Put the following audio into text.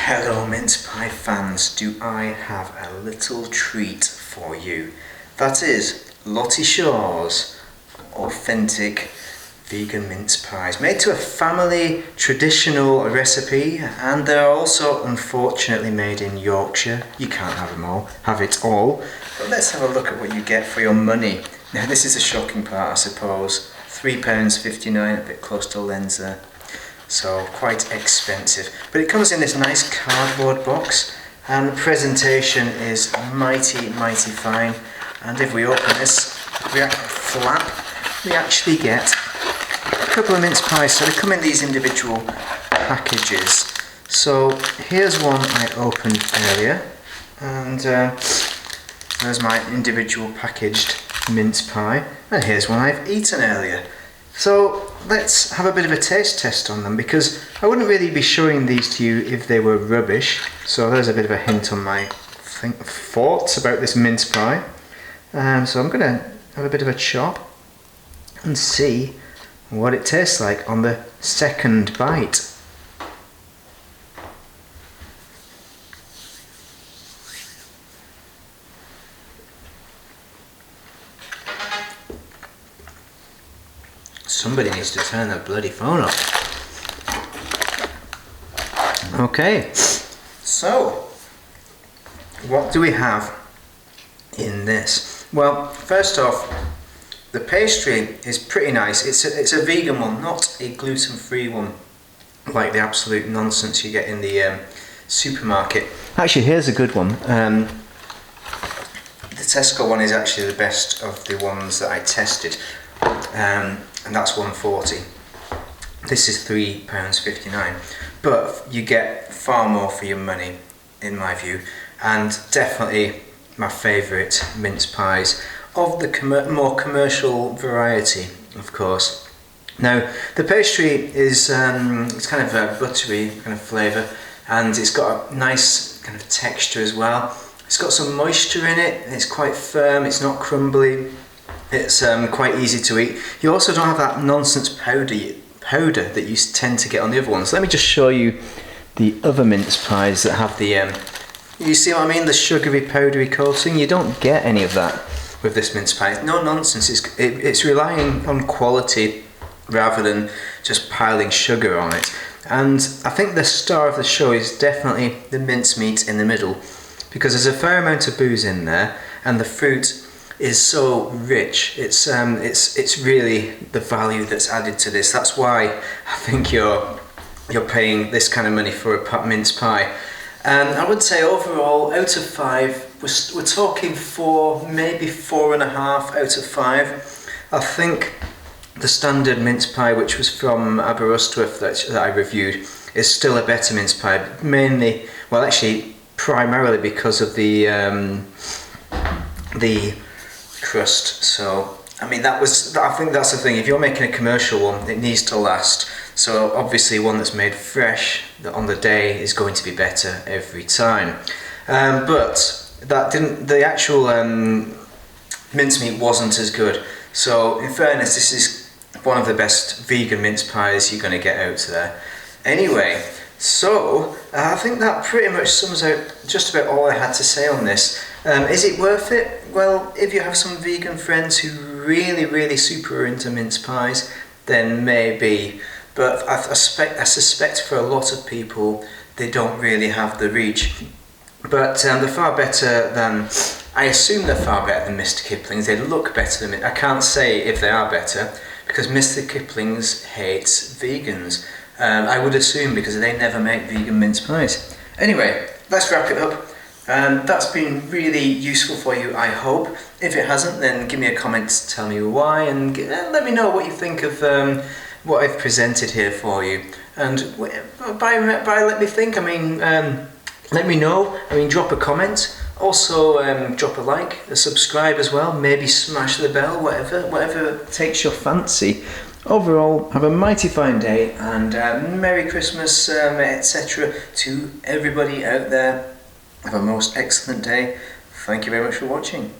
Hello mince pie fans, do I have a little treat for you. That is Lottie Shaws authentic vegan mince pies, made to a family traditional recipe, and they're also unfortunately made in Yorkshire. You can't have it all, but let's have a look at what you get for your money. Now this is a shocking part, I suppose. £3.59, a bit close to lens there. So quite expensive, but it comes in this nice cardboard box, and the presentation is mighty fine. And if we open this flap, we actually get a couple of mince pies. So they come in these individual packages. So here's one I opened earlier, and there's my individual packaged mince pie, and here's one I've eaten earlier. So let's have a bit of a taste test on them, because I wouldn't really be showing these to you if they were rubbish. So there's a bit of a hint on my thoughts about this mince pie. So I'm going to have a bit of a chop and see what it tastes like on the second bite. Somebody needs to turn that bloody phone off. Okay, so what do we have in this? Well, first off, the pastry is pretty nice. It's a vegan one, not a gluten-free one like the absolute nonsense you get in the supermarket. Actually, here's a good one. The Tesco one is actually the best of the ones that I tested. And that's £1.40. This is £3.59, but you get far more for your money, in my view, and definitely my favourite mince pies of the more commercial variety, of course. Now the pastry is it's kind of a buttery kind of flavour, and it's got a nice kind of texture as well. It's got some moisture in it, and it's quite firm, it's not crumbly. It's quite easy to eat. You also don't have that nonsense powder that you tend to get on the other ones. Let me just show you the other mince pies that have the, you see what I mean, the sugary powdery coating. You don't get any of that with this mince pie. No nonsense, it's relying on quality rather than just piling sugar on it. And I think the star of the show is definitely the mincemeat in the middle, because there's a fair amount of booze in there, and the fruit is so rich. It's really the value that's added to this. That's why I think you're paying this kind of money for a mince pie. I would say overall, out of 5, we're talking 4, maybe 4.5 out of 5. I think the standard mince pie, which was from Aberystwyth that I reviewed, is still a better mince pie. Mainly, well, actually, primarily because of the crust. So I mean, I think that's the thing. If you're making a commercial one, it needs to last. So obviously one that's made fresh on the day is going to be better every time. But the actual mincemeat wasn't as good. So in fairness, this is one of the best vegan mince pies you're going to get out there. Anyway, so I think that pretty much sums out just about all I had to say on this. Is it worth it? Well, if you have some vegan friends who really super into mince pies, then maybe. But I suspect for a lot of people, they don't really have the reach. But they're far better than, I assume they're far better than Mr. Kipling's. They look better than, I can't say if they are better, because Mr. Kipling's hates vegans. I would assume, because they never make vegan mince pies. Anyway, let's wrap it up. That's been really useful for you, I hope. If it hasn't, then give me a comment to tell me why, and let me know what you think of what I've presented here for you. And by let me think, I mean, let me know. I mean, drop a comment. Also, drop a like, a subscribe as well. Maybe smash the bell, whatever takes your fancy. Overall, have a mighty fine day, and Merry Christmas, etc. to everybody out there. Have a most excellent day. Thank you very much for watching.